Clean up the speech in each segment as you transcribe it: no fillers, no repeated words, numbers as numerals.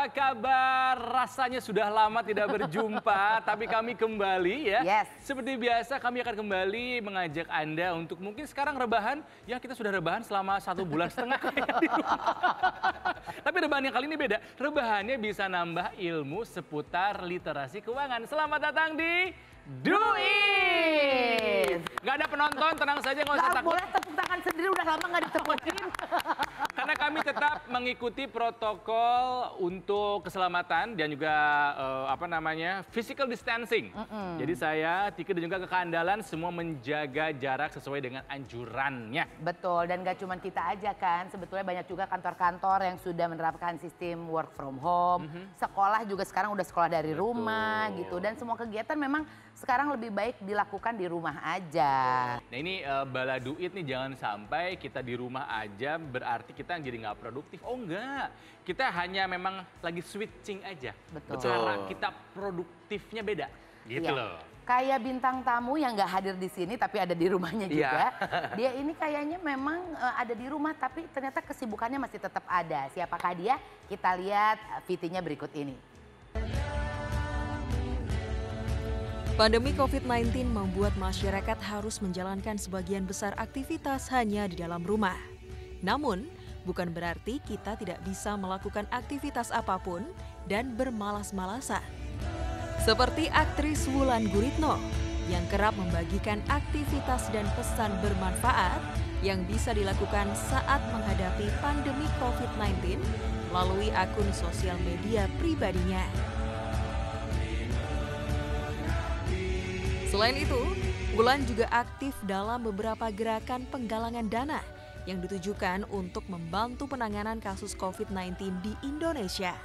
apa kabar? Rasanya sudah lama tidak berjumpa, tapi kami kembali ya. Yes. Seperti biasa kami akan kembali mengajak Anda untuk mungkin sekarang rebahan. Ya kita sudah rebahan selama 1,5 bulan di rumah. Tapi rebahan yang kali ini beda. Rebahannya bisa nambah ilmu seputar literasi keuangan. Selamat datang di Do It! Gak ada penonton, tenang saja, nggak usah takut. Boleh tepuk tangan sendiri, udah lama nggak ditepukin. Karena kami tetap mengikuti protokol untuk keselamatan dan juga physical distancing. Jadi saya, Tike dan juga Kakak Andalan semua menjaga jarak sesuai dengan anjurannya. Betul, dan gak cuma kita aja kan, sebetulnya banyak juga kantor-kantor yang sudah menerapkan sistem work from home. Sekolah juga sekarang udah sekolah dari rumah gitu, dan semua kegiatan memang sekarang lebih baik dilakukan di rumah aja. Nah ini Bala Do It nih, jangan sampai kita di rumah aja berarti kita jadi nggak produktif. Oh enggak, kita hanya memang lagi switching aja. Betul. Cara kita produktifnya beda, gitu loh. Kayak bintang tamu yang nggak hadir di sini tapi ada di rumahnya juga. Dia ini kayaknya memang ada di rumah tapi ternyata kesibukannya masih tetap ada. Siapakah dia? Kita lihat VT-nya berikut ini. Pandemi COVID-19 membuat masyarakat harus menjalankan sebagian besar aktivitas hanya di dalam rumah. Namun, bukan berarti kita tidak bisa melakukan aktivitas apapun dan bermalas-malasan. Seperti aktris Wulan Guritno yang kerap membagikan aktivitas dan pesan bermanfaat yang bisa dilakukan saat menghadapi pandemi COVID-19 melalui akun sosial media pribadinya. Selain itu, Wulan juga aktif dalam beberapa gerakan penggalangan dana yang ditujukan untuk membantu penanganan kasus COVID-19 di Indonesia.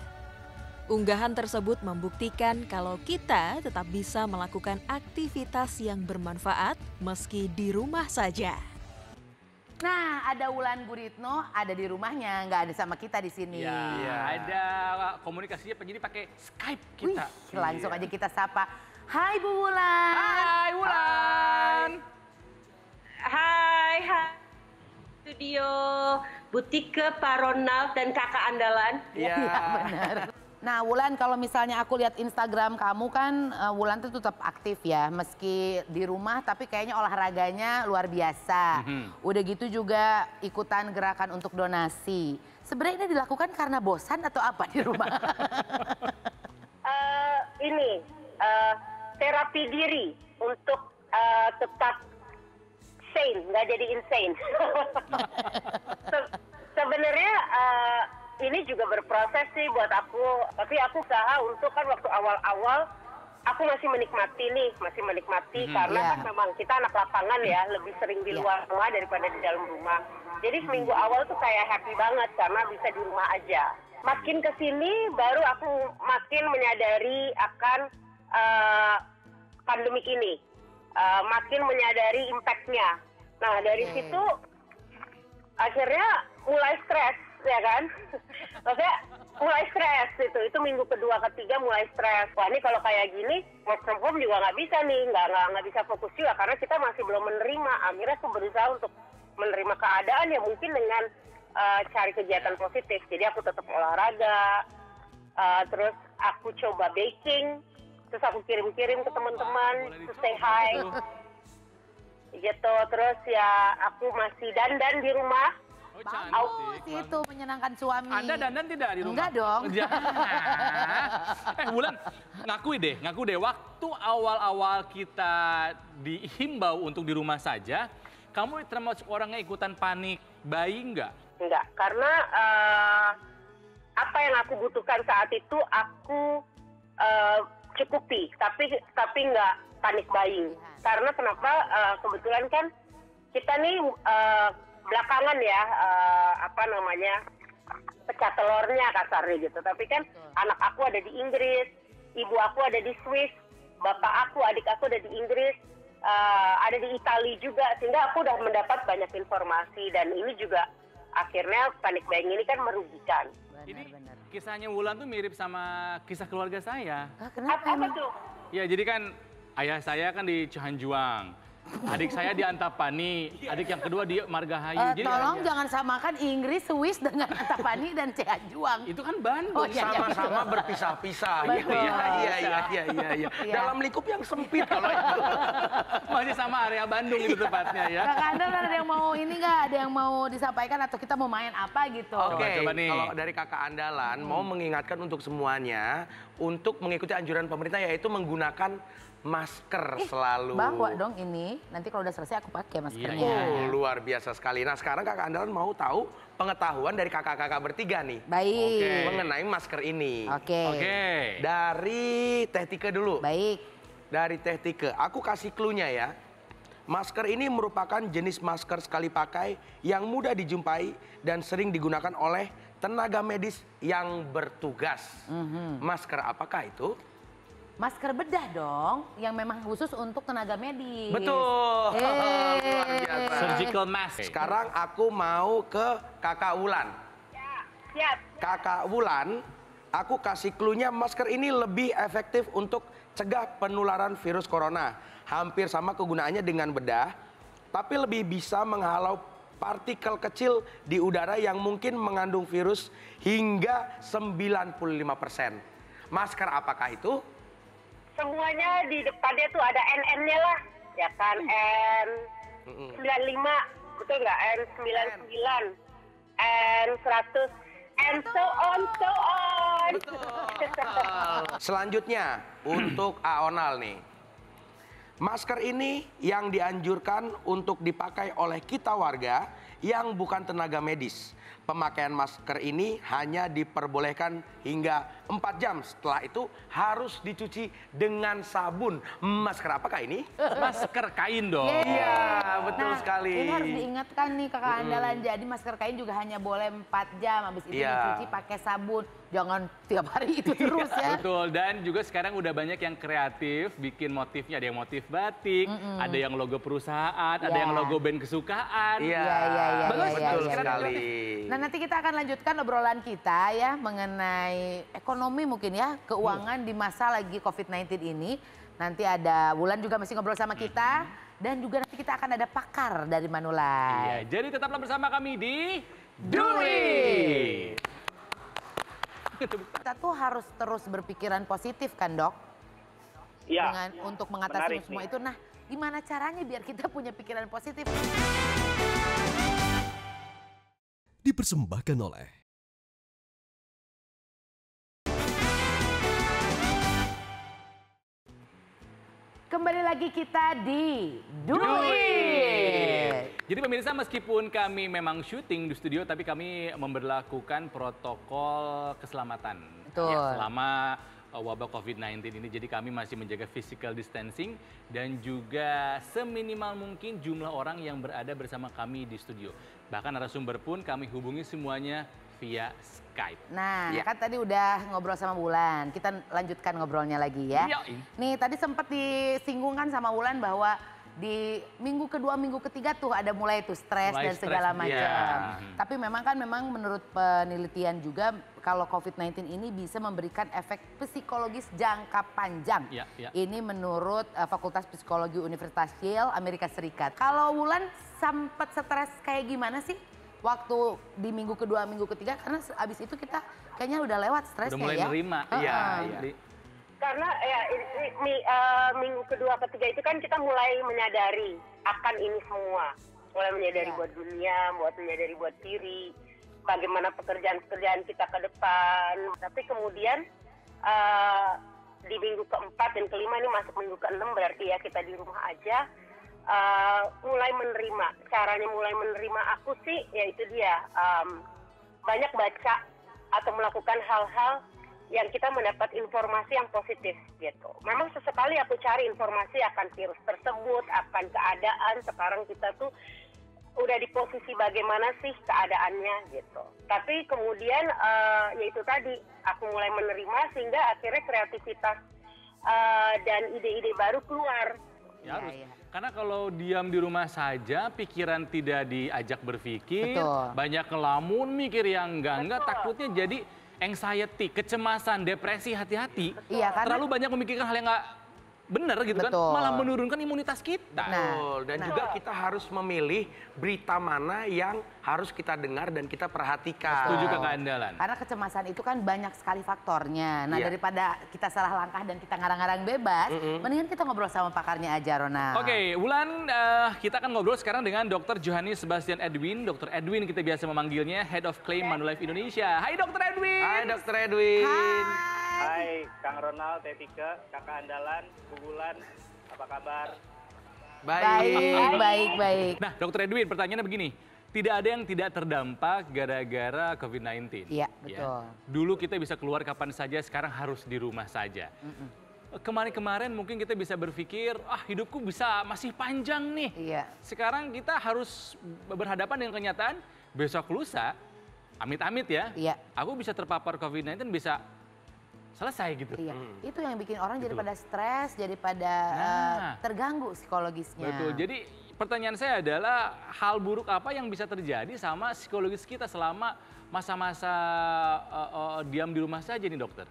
Unggahan tersebut membuktikan kalau kita tetap bisa melakukan aktivitas yang bermanfaat meski di rumah saja. Nah, ada Wulan Guritno, ada di rumahnya, nggak ada sama kita di sini. Iya, ada komunikasinya jadi pakai Skype kita. Wih, langsung aja kita sapa. Hai Bu Wulan. Hai Wulan. Hai. Studio Butike Pak Ronald dan Kakak Andalan. Iya, benar. Nah Wulan, kalau misalnya aku lihat Instagram kamu kan Wulan tuh tetap aktif ya. Meski di rumah tapi kayaknya olahraganya luar biasa. Udah gitu juga ikutan gerakan untuk donasi. Sebenarnya ini dilakukan karena bosan atau apa di rumah? Terapi diri untuk tetap sane, nggak jadi insane. Sebenarnya ini juga berproses sih buat aku, tapi aku usaha untuk kan waktu awal-awal aku masih menikmati karena kan memang kita anak lapangan ya, lebih sering di luar rumah daripada di dalam rumah. Jadi seminggu awal tuh kayak happy banget karena bisa di rumah aja. Makin kesini baru aku makin menyadari akan pandemik ini, makin menyadari impact-nya. Nah dari situ akhirnya mulai stres ya kan, maksudnya mulai stres itu minggu kedua ketiga mulai stres. Wah ini kalau kayak gini work from home juga nggak bisa nih, nggak bisa fokus juga karena kita masih belum menerima. Akhirnya aku berusaha untuk menerima keadaan ya mungkin dengan cari kegiatan positif. Jadi aku tetap olahraga, terus aku coba baking. Terus aku kirim-kirim ke teman-teman, to say hi. Gitu, terus ya aku masih dandan di rumah. Oh, cantik. Itu menyenangkan suami. Anda dandan tidak di rumah? Enggak dong. Wulan, ngaku deh. Waktu awal-awal kita dihimbau untuk di rumah saja, kamu termasuk orangnya ikutan panik buying nggak? Enggak, karena apa yang aku butuhkan saat itu aku cukupi, tapi nggak panik buying. Karena kenapa? Kebetulan kan kita nih belakangan ya pecah telurnya kasarnya gitu. Tapi kan anak aku ada di Inggris, ibu aku ada di Swiss, bapak aku, adik aku ada di Inggris, ada di Italia juga. Sehingga aku udah mendapat banyak informasi dan ini juga akhirnya panik buying ini kan merugikan. Benar. Kisahnya Wulan tuh mirip sama kisah keluarga saya. Kenapa Apa tuh? Ya jadi kan ayah saya kan di Cihanjuang. Adik saya di Antapani, adik yang kedua di Margahayu. Jadi Tolong jangan samakan Inggris, Swiss dengan Antapani dan Cianjuang. itu kan Bandung. Oh, iya, iya. Sama-sama berpisah-pisah. Betul. Iya. Dalam lingkup yang sempit kalau itu. Masih sama area Bandung itu tepatnya ya. Kakak Andal ada yang mau ini nggak? Ada yang mau disampaikan atau kita mau main apa gitu? Oke, Coba nih. kalau dari kakak andalan mau mengingatkan untuk semuanya untuk mengikuti anjuran pemerintah yaitu menggunakan masker selalu. Bawa dong ini, nanti kalau udah selesai aku pakai maskernya. Oh, luar biasa sekali. Nah, sekarang kakak andalan mau tahu pengetahuan dari kakak-kakak bertiga nih Baik. mengenai masker ini. Oke. Oke. Dari Teh Tike dulu. Baik. Dari Teh Tike, aku kasih clue-nya ya. Masker ini merupakan jenis masker sekali pakai yang mudah dijumpai dan sering digunakan oleh tenaga medis yang bertugas. Masker apakah itu? Masker bedah dong, yang memang khusus untuk tenaga medis. Betul. Luar Yeay. biasa. Surgical mask. Sekarang aku mau ke Kakak Wulan. Siap. Kakak Wulan, aku kasih clue-nya masker ini lebih efektif untuk cegah penularan virus corona. Hampir sama kegunaannya dengan bedah, tapi lebih bisa menghalau partikel kecil di udara yang mungkin mengandung virus hingga 95%. Masker apakah itu? Semuanya di depannya tuh ada NN-nya lah. Ya kan, N95, betul nggak? N99, N100, and so on. Selanjutnya untuk Aonal nih. Masker ini yang dianjurkan untuk dipakai oleh kita warga yang bukan tenaga medis. Pemakaian masker ini hanya diperbolehkan hingga 4 jam. Setelah itu harus dicuci dengan sabun. Masker apakah ini? Masker kain dong. Iya, betul Nah, sekali. ini harus diingatkan nih kakak andalan. Jadi masker kain juga hanya boleh 4 jam. Habis itu Iya. dicuci pakai sabun. Jangan tiap hari itu terus ya. Betul, dan juga sekarang udah banyak yang kreatif, bikin motifnya. Ada yang motif batik, ada yang logo perusahaan, ada Iya. yang logo band kesukaan. Iya, iya, Bagus, betul iya, sekali. Nah nanti kita akan lanjutkan obrolan kita ya mengenai ekonomi mungkin ya, keuangan di masa lagi COVID-19 ini. Nanti ada Wulan juga masih ngobrol sama kita dan juga nanti kita akan ada pakar dari Manulife. Iya, jadi tetaplah bersama kami di Duli. Kita tuh harus terus berpikiran positif kan dok? Iya. Dengan untuk mengatasi menarik semua nih. itu. Nah gimana caranya biar kita punya pikiran positif? Dipersembahkan oleh Kembali lagi kita di Duli. Jadi pemirsa, meskipun kami memang syuting di studio, tapi kami memberlakukan protokol keselamatan. Betul. Ya, selama wabah COVID-19 ini, jadi kami masih menjaga physical distancing dan juga seminimal mungkin jumlah orang yang berada bersama kami di studio. Bahkan narasumber pun kami hubungi semuanya via Skype. Nah, Ya. kan tadi udah ngobrol sama Wulan. Kita lanjutkan ngobrolnya lagi ya. Iya. Nih, tadi sempat disinggung kan sama Wulan bahwa di minggu kedua, minggu ketiga tuh ada mulai tuh stres Mulai dan stres, segala iya. macam. Tapi memang menurut penelitian juga kalau COVID-19 ini bisa memberikan efek psikologis jangka panjang. Iya, iya. Ini menurut Fakultas Psikologi Universitas Yale, Amerika Serikat. Kalau Wulan sempat stres kayak gimana sih? Waktu di minggu kedua, minggu ketiga, karena abis itu kita kayaknya udah lewat stresnya Udah mulai ya. nerima. Iya, Jadi, Karena ya minggu kedua ketiga itu kan kita mulai menyadari akan ini semua, mulai menyadari buat dunia, menyadari buat diri, bagaimana pekerjaan-pekerjaan kita ke depan. Tapi kemudian di minggu keempat dan kelima, ini masuk minggu keenam, berarti ya kita di rumah aja, mulai menerima. Caranya mulai menerima aku sih, ya itu dia, banyak baca atau melakukan hal-hal yang kita mendapat informasi yang positif gitu. Memang sesekali aku cari informasi akan virus tersebut, akan keadaan. Sekarang kita tuh udah di posisi bagaimana sih keadaannya gitu. Tapi kemudian ya itu tadi, aku mulai menerima sehingga akhirnya kreativitas dan ide-ide baru keluar. ya harus. Iya. Karena kalau diam di rumah saja, pikiran tidak diajak berpikir, Betul. banyak ngelamun, mikir yang enggak, Betul. takutnya jadi anxiety, kecemasan, depresi, hati-hati. Iya, karena terlalu banyak memikirkan hal yang benar gitu kan, Betul. malah menurunkan imunitas kita. Betul. Dan juga kita harus memilih berita mana yang harus kita dengar dan kita perhatikan. Setuju Kakak Andalan. Karena kecemasan itu kan banyak sekali faktornya. Nah, Iya. daripada kita salah langkah dan kita ngarang-ngarang bebas, mendingan kita ngobrol sama pakarnya aja, Ronald. Oke, Wulan, kita akan ngobrol sekarang dengan Dr. Johannes Sebastian Edwin. Dr. Edwin kita biasa memanggilnya Head of Claim Manulife Indonesia. Hai Dr. Edwin. Hai Dr. Edwin. Hai, Kang Ronald, Tetika, Kakak Andalan, Bu Wulan, apa kabar? Baik. Nah, Dr. Edwin, pertanyaannya begini. Tidak ada yang tidak terdampak gara-gara COVID-19. Iya, betul. Dulu kita bisa keluar kapan saja, sekarang harus di rumah saja. Kemarin-kemarin mungkin kita bisa berpikir, hidupku masih panjang nih. Iya. Sekarang kita harus berhadapan dengan kenyataan, besok lusa, amit-amit ya, Iya. aku bisa terpapar COVID-19, bisa selesai gitu. Iya, itu yang bikin orang jadi Betul. pada stres, jadi pada terganggu psikologisnya. Betul, jadi pertanyaan saya adalah hal buruk apa yang bisa terjadi sama psikologis kita selama masa-masa diam di rumah saja nih dokter?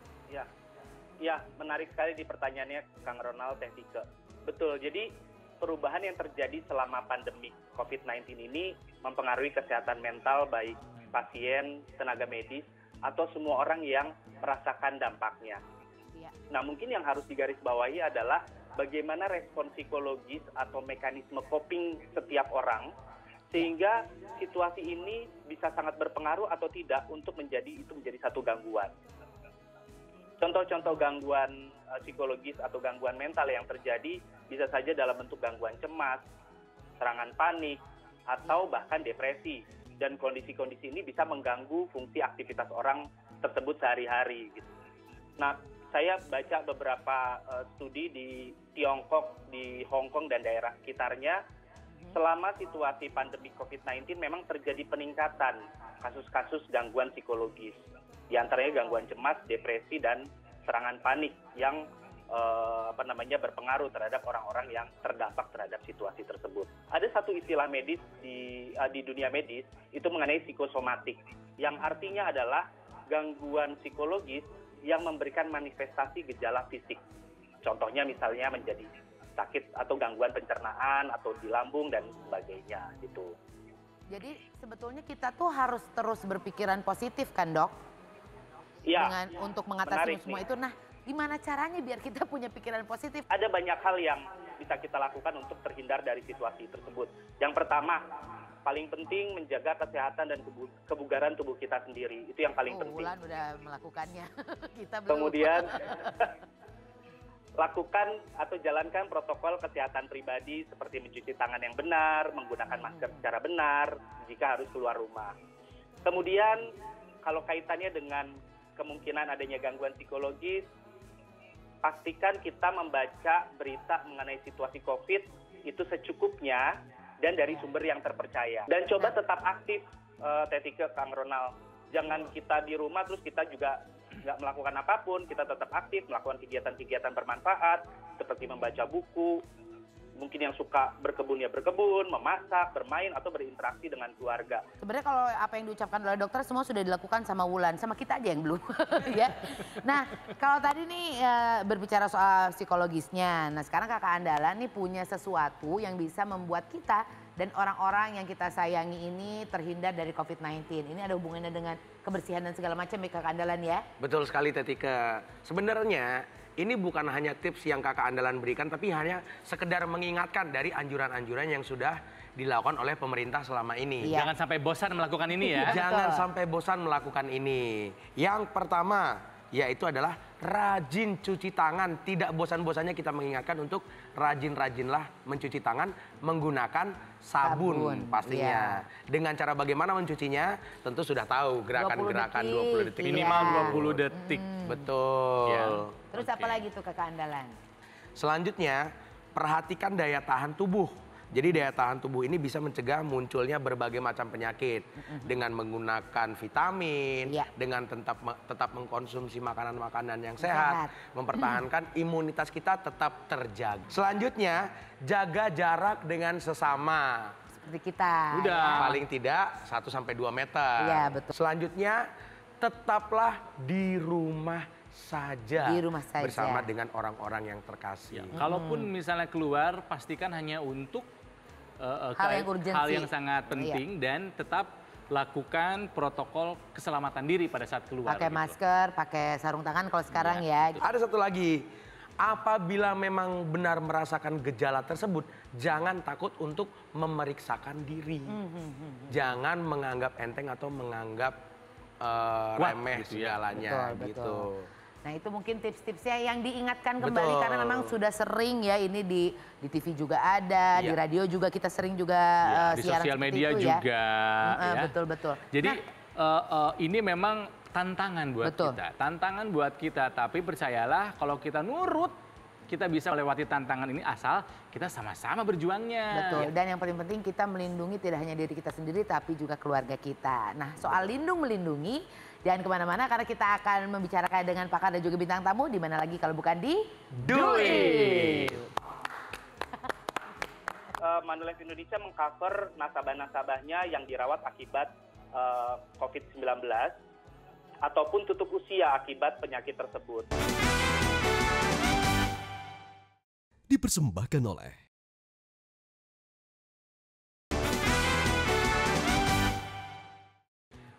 Ya, menarik sekali di pertanyaannya Kang Ronald, Tetika. Betul, jadi perubahan yang terjadi selama pandemi COVID-19 ini mempengaruhi kesehatan mental baik pasien, tenaga medis, atau semua orang yang merasakan dampaknya. Iya. Nah, mungkin yang harus digarisbawahi adalah bagaimana respon psikologis atau mekanisme coping setiap orang sehingga situasi ini bisa sangat berpengaruh atau tidak untuk menjadi satu gangguan. Contoh-contoh gangguan psikologis atau gangguan mental yang terjadi bisa saja dalam bentuk gangguan cemas, serangan panik, atau bahkan depresi. Dan kondisi-kondisi ini bisa mengganggu fungsi aktivitas orang tersebut sehari-hari. Gitu. Nah, saya baca beberapa studi di Tiongkok, di Hong Kong, dan daerah sekitarnya. Selama situasi pandemi COVID-19 memang terjadi peningkatan kasus-kasus gangguan psikologis. Di antaranya gangguan cemas, depresi, dan serangan panik yang berpengaruh terhadap orang-orang yang terdampak terhadap situasi tersebut. Ada satu istilah medis di dunia medis itu mengenai psikosomatik, yang artinya adalah gangguan psikologis yang memberikan manifestasi gejala fisik. Contohnya misalnya menjadi sakit atau gangguan pencernaan atau di lambung dan sebagainya gitu. Jadi sebetulnya kita tuh harus terus berpikiran positif kan, Dok? Iya. Untuk mengatasi menarik semua nih. itu. Nah, gimana caranya biar kita punya pikiran positif? Ada banyak hal yang bisa kita lakukan untuk terhindar dari situasi tersebut. Yang pertama, paling penting menjaga kesehatan dan kebugaran tubuh kita sendiri. Itu yang paling penting. Wulan udah melakukannya. Kita belum. Kemudian lakukan atau jalankan protokol kesehatan pribadi seperti mencuci tangan yang benar, menggunakan masker secara benar jika harus keluar rumah. Kemudian kalau kaitannya dengan kemungkinan adanya gangguan psikologis, pastikan kita membaca berita mengenai situasi COVID itu secukupnya dan dari sumber yang terpercaya. Dan coba tetap aktif, Tetika, Kang Ronald. Jangan kita di rumah terus kita juga nggak melakukan apapun, kita tetap aktif, melakukan kegiatan-kegiatan bermanfaat, seperti membaca buku, mungkin yang suka berkebun ya berkebun, memasak, bermain, atau berinteraksi dengan keluarga. Sebenarnya kalau apa yang diucapkan oleh dokter semua sudah dilakukan sama Wulan, sama kita aja yang belum. Ya. Nah, kalau tadi nih berbicara soal psikologisnya, nah sekarang Kakak Andalan nih punya sesuatu yang bisa membuat kita dan orang-orang yang kita sayangi ini terhindar dari COVID-19. Ini ada hubungannya dengan kebersihan dan segala macam ya Kakak Andalan ya? Betul sekali Tetika. Sebenarnya ini bukan hanya tips yang Kakak Andalan berikan, tapi hanya sekedar mengingatkan dari anjuran-anjuran yang sudah dilakukan oleh pemerintah selama ini. Iya. Jangan sampai bosan melakukan ini ya. Jangan sampai bosan melakukan ini. Yang pertama, yaitu adalah rajin cuci tangan. Tidak bosan-bosannya kita mengingatkan untuk rajin-rajinlah mencuci tangan menggunakan sabun pastinya. Iya. Dengan cara bagaimana mencucinya, tentu sudah tahu gerakan-gerakan 20 detik. Minimal Iya. 20 detik. Betul. Ya. Terus apa lagi tuh Kakak Andalan? Selanjutnya, perhatikan daya tahan tubuh. Jadi daya tahan tubuh ini bisa mencegah munculnya berbagai macam penyakit dengan menggunakan vitamin, Ya. dengan tetap mengkonsumsi makanan-makanan yang sehat, mempertahankan imunitas kita tetap terjaga. Selanjutnya, jaga jarak dengan sesama. Seperti kita. Udah. Paling tidak 1-2 meter. Iya, betul. Selanjutnya, tetaplah di rumah saja, Di rumah saja. bersama dengan orang-orang yang terkasih. Kalaupun misalnya keluar, pastikan hanya untuk Hal yang urgensi. hal yang sangat penting dan tetap lakukan protokol keselamatan diri pada saat keluar. Pakai gitu. masker, pakai sarung tangan kalau sekarang ya. Ada satu lagi, apabila memang benar merasakan gejala tersebut, jangan takut untuk memeriksakan diri. Jangan menganggap enteng atau menganggap remeh gitu ya. segalanya Betul, gitu. betul. Nah itu mungkin tips-tipsnya yang diingatkan kembali Betul. karena memang sudah sering ya ini di TV juga ada, di Iya. radio juga kita sering juga Ya, di siaran sosial seperti media itu juga. ya. Ya. Betul-betul. Jadi ini memang tantangan buat Betul. kita. Tantangan buat kita, tapi percayalah kalau kita nurut, kita bisa melewati tantangan ini asal kita sama-sama berjuangnya. Betul, dan yang paling penting kita melindungi tidak hanya diri kita sendiri tapi juga keluarga kita. Nah soal lindung melindungi, jangan kemana-mana karena kita akan membicarakan dengan pakar dan juga bintang tamu. Di mana lagi kalau bukan di Do it! Manulife Indonesia mengcover nasabah-nasabahnya yang dirawat akibat COVID-19 ataupun tutup usia akibat penyakit tersebut. Dipersembahkan oleh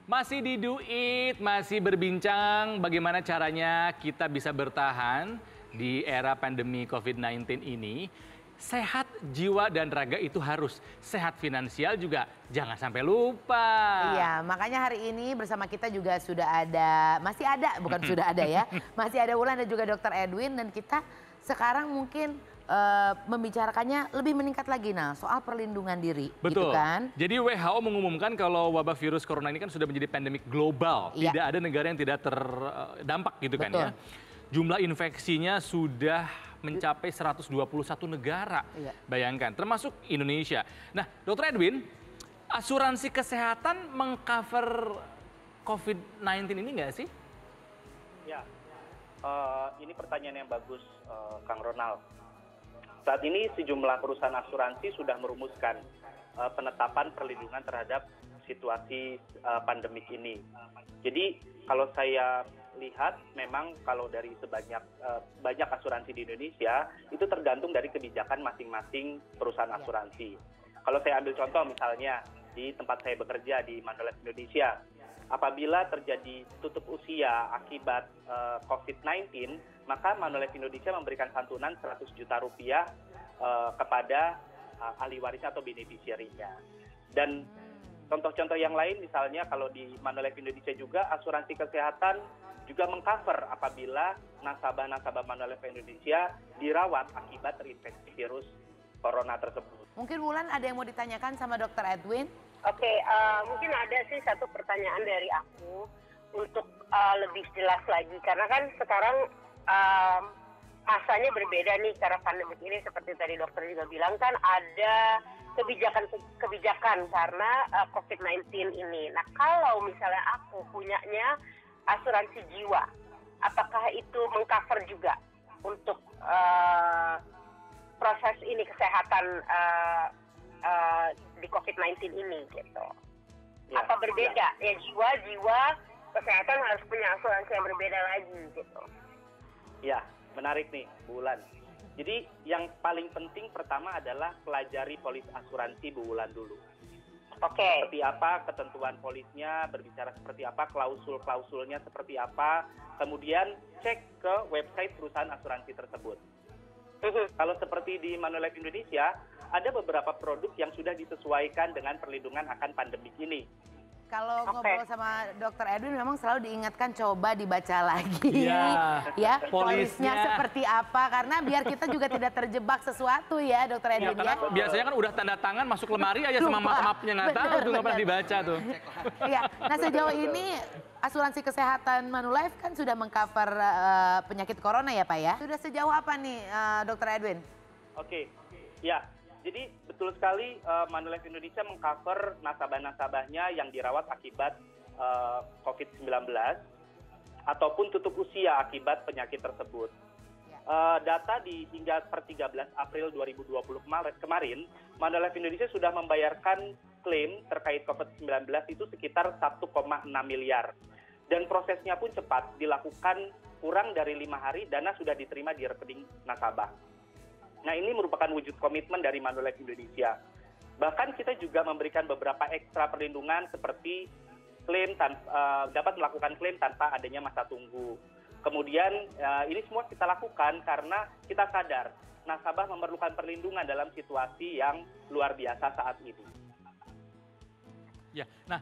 Masih di Do It, masih berbincang bagaimana caranya kita bisa bertahan di era pandemi COVID-19 ini. Sehat jiwa dan raga itu harus, sehat finansial juga jangan sampai lupa. Iya, makanya hari ini bersama kita juga sudah ada, masih ada, bukan sudah ada ya. Masih ada Wulan dan juga Dr. Edwin dan kita sekarang mungkin membicarakannya lebih meningkat lagi nah soal perlindungan diri. Betul. Gitu kan? Jadi WHO mengumumkan kalau wabah virus corona ini kan sudah menjadi pandemik global. Iya. Tidak ada negara yang tidak terdampak gitu kan Betul. ya. Jumlah infeksinya sudah mencapai 121 negara. Iya. Bayangkan, termasuk Indonesia. Nah, Dr. Edwin, asuransi kesehatan mengcover COVID-19 ini nggak sih? Ya, ini pertanyaan yang bagus, Kang Ronald. Saat ini sejumlah perusahaan asuransi sudah merumuskan penetapan perlindungan terhadap situasi pandemik ini. Jadi kalau saya lihat memang kalau dari banyak asuransi di Indonesia itu tergantung dari kebijakan masing-masing perusahaan asuransi. Kalau saya ambil contoh misalnya di tempat saya bekerja di Manulife Indonesia, apabila terjadi tutup usia akibat COVID-19, maka Manulife Indonesia memberikan santunan 100 juta rupiah kepada ahli warisnya atau beneficiary-nya. Dan contoh-contoh yang lain misalnya kalau di Manulife Indonesia juga asuransi kesehatan juga mengcover apabila nasabah-nasabah Manulife Indonesia dirawat akibat terinfeksi virus corona tersebut. Mungkin Wulan ada yang mau ditanyakan sama Dr. Edwin? Oke, mungkin ada sih satu pertanyaan dari aku untuk lebih jelas lagi. Karena kan sekarang masanya berbeda nih karena pandemi ini seperti tadi dokter juga bilang kan ada kebijakan karena COVID-19 ini. Nah kalau misalnya aku punyanya asuransi jiwa, apakah itu mengcover juga untuk proses ini kesehatan di COVID-19 ini gitu? Ya, Apa berbeda? Ya jiwa kesehatan harus punya asuransi yang berbeda lagi gitu. Ya, menarik nih, Bu Wulan. Jadi yang paling penting pertama adalah pelajari polis asuransi Bu Wulan dulu. Oke. Seperti apa ketentuan polisnya, berbicara seperti apa, klausul-klausulnya seperti apa, kemudian cek ke website perusahaan asuransi tersebut. Kalau seperti di Manulife Indonesia, ada beberapa produk yang sudah disesuaikan dengan perlindungan akan pandemi ini. Kalau Oke. ngobrol sama Dr. Edwin memang selalu diingatkan coba dibaca lagi. Iya. Ya, Polisnya. polisnya seperti apa karena biar kita juga tidak terjebak sesuatu ya Dr. Ya, Edwin karena ya. biasanya kan udah tanda tangan masuk lemari aja sama Lupa. map-mapnya nggak tahu Bener, tuh nggak pernah bener. dibaca tuh. Iya. Nah sejauh ini asuransi kesehatan Manulife kan sudah mengcover penyakit corona ya Pak ya. Sudah sejauh apa nih Dr. Edwin? Oke, ya. Jadi betul sekali Manulife Indonesia mengcover nasabah-nasabahnya yang dirawat akibat COVID-19 ataupun tutup usia akibat penyakit tersebut. Data hingga per 13 April 2020 kemarin, Manulife Indonesia sudah membayarkan klaim terkait COVID-19 itu sekitar 1,6 miliar. dan prosesnya pun cepat, dilakukan kurang dari 5 hari, dana sudah diterima di rekening nasabah. Nah, ini merupakan wujud komitmen dari Manulife Indonesia. Bahkan kita juga memberikan beberapa ekstra perlindungan seperti dapat melakukan klaim tanpa adanya masa tunggu. Kemudian ini semua kita lakukan karena kita sadar nasabah memerlukan perlindungan dalam situasi yang luar biasa saat ini. Ya, nah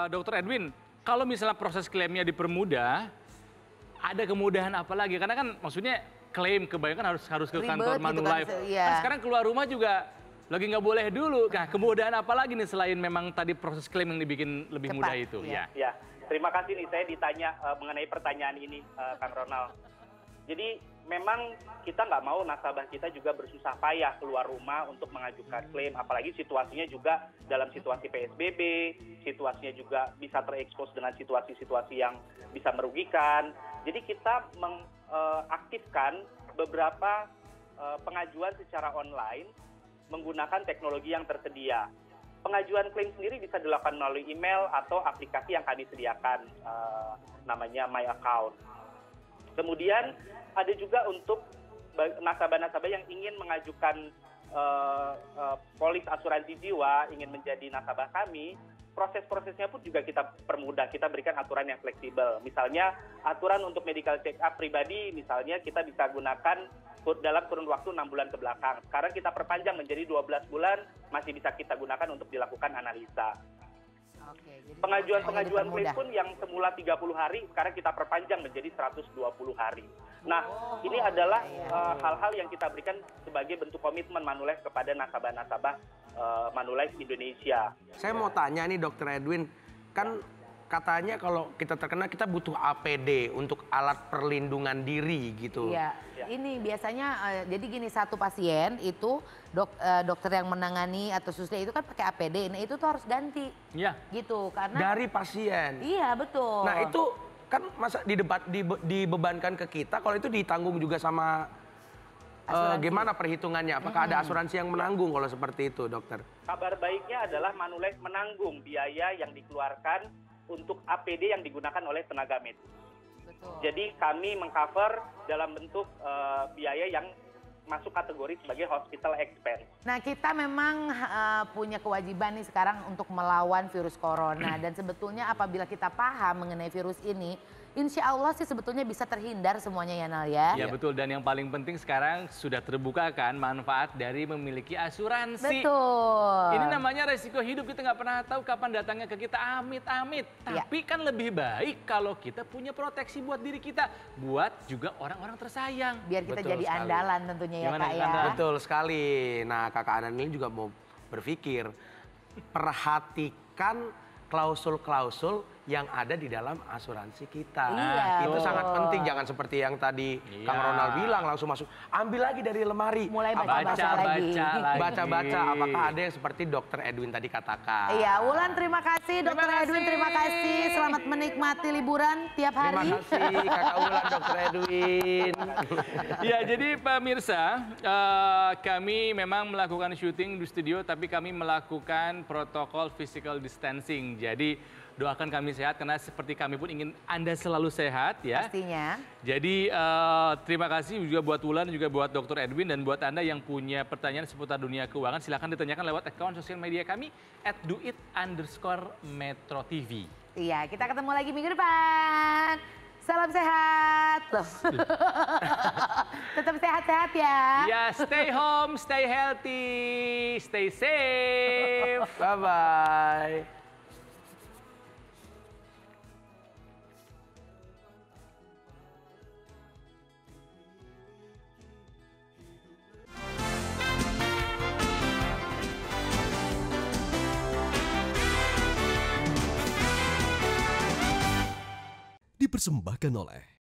Dr. Edwin, kalau misalnya proses klaimnya dipermudah, ada kemudahan apa lagi? Karena kan maksudnya klaim kebanyakan harus ke kantor Manulife. Gitu kan, Nah, sekarang keluar rumah juga lagi nggak boleh dulu. Nah, kemudahan apa lagi nih selain memang tadi proses klaim yang dibikin lebih cepat, mudah itu? Ya. Ya, terima kasih nih saya ditanya mengenai pertanyaan ini, Kang Ronald. Jadi memang kita nggak mau nasabah kita juga bersusah payah keluar rumah untuk mengajukan klaim, apalagi situasinya juga dalam situasi PSBB, situasinya juga bisa terekspos dengan situasi-situasi yang bisa merugikan. Jadi kita mengaktifkan beberapa pengajuan secara online menggunakan teknologi yang tersedia. Pengajuan klaim sendiri bisa dilakukan melalui email atau aplikasi yang kami sediakan, namanya My Account. Kemudian ada juga untuk nasabah-nasabah yang ingin mengajukan polis asuransi jiwa, ingin menjadi nasabah kami, proses-prosesnya pun juga kita permudah, kita berikan aturan yang fleksibel. Misalnya aturan untuk medical check up pribadi, misalnya kita bisa gunakan dalam kurun waktu 6 bulan ke belakang. Sekarang kita perpanjang menjadi 12 bulan, masih bisa kita gunakan untuk dilakukan analisa. Pengajuan-pengajuan klaim pun yang semula 30 hari, sekarang kita perpanjang menjadi 120 hari. Nah, ini adalah hal-hal yang kita berikan sebagai bentuk komitmen Manulife kepada nasabah-nasabah Manulife Indonesia. Saya mau tanya nih Dr. Edwin, kan katanya kalau kita terkena kita butuh APD untuk alat perlindungan diri gitu. Iya, ini biasanya jadi gini, satu pasien itu dokter yang menangani atau susnya itu kan pakai APD, nah itu tuh harus ganti. Iya. Gitu, karena Dari pasien. Iya, betul. Nah itu kan masa dibebankan ke kita, kalau itu ditanggung juga sama gimana perhitungannya? Apakah ada asuransi yang menanggung kalau seperti itu, dokter? Kabar baiknya adalah Manulife menanggung biaya yang dikeluarkan untuk APD yang digunakan oleh tenaga medis. Betul. Jadi kami mengcover dalam bentuk biaya yang masuk kategori sebagai hospital expense. Nah, kita memang punya kewajiban nih sekarang untuk melawan virus corona. Dan sebetulnya apabila kita paham mengenai virus ini, insya Allah sih sebetulnya bisa terhindar semuanya ya Nal ya. Ya betul, dan yang paling penting sekarang sudah terbuka kan manfaat dari memiliki asuransi. Betul. Ini namanya resiko hidup, kita nggak pernah tahu kapan datangnya ke kita, amit-amit. Tapi kan lebih baik kalau kita punya proteksi buat diri kita, buat juga orang-orang tersayang. Biar kita Betul jadi sekali. andalan tentunya ya Gimana, Kak ya. Anda? Betul sekali. Nah kakak Anan ini juga mau berpikir, perhatikan klausul-klausul yang ada di dalam asuransi kita. Iya, Itu betul. sangat penting, jangan seperti yang tadi Kang Ronald bilang langsung masuk. Ambil lagi dari lemari. Mulai baca-baca lagi. Baca-baca, apakah ada yang seperti Dr. Edwin tadi katakan. Iya, Wulan terima kasih, Dr. Edwin terima kasih. Selamat menikmati liburan tiap hari. Terima kasih Kakak Wulan, Dr. Edwin. Ya, jadi pemirsa, kami memang melakukan syuting di studio, tapi kami melakukan protokol physical distancing. Jadi doakan kami sehat, karena seperti kami pun ingin Anda selalu sehat ya. Pastinya. Jadi terima kasih juga buat Wulan, juga buat Dr. Edwin, dan buat Anda yang punya pertanyaan seputar dunia keuangan, silahkan ditanyakan lewat akun sosial media kami @duit_metro_tv. Iya, kita ketemu lagi minggu depan. Salam sehat. Loh. Tetap sehat-sehat ya. Ya, stay home, stay healthy, stay safe. Bye-bye. Dipersembahkan oleh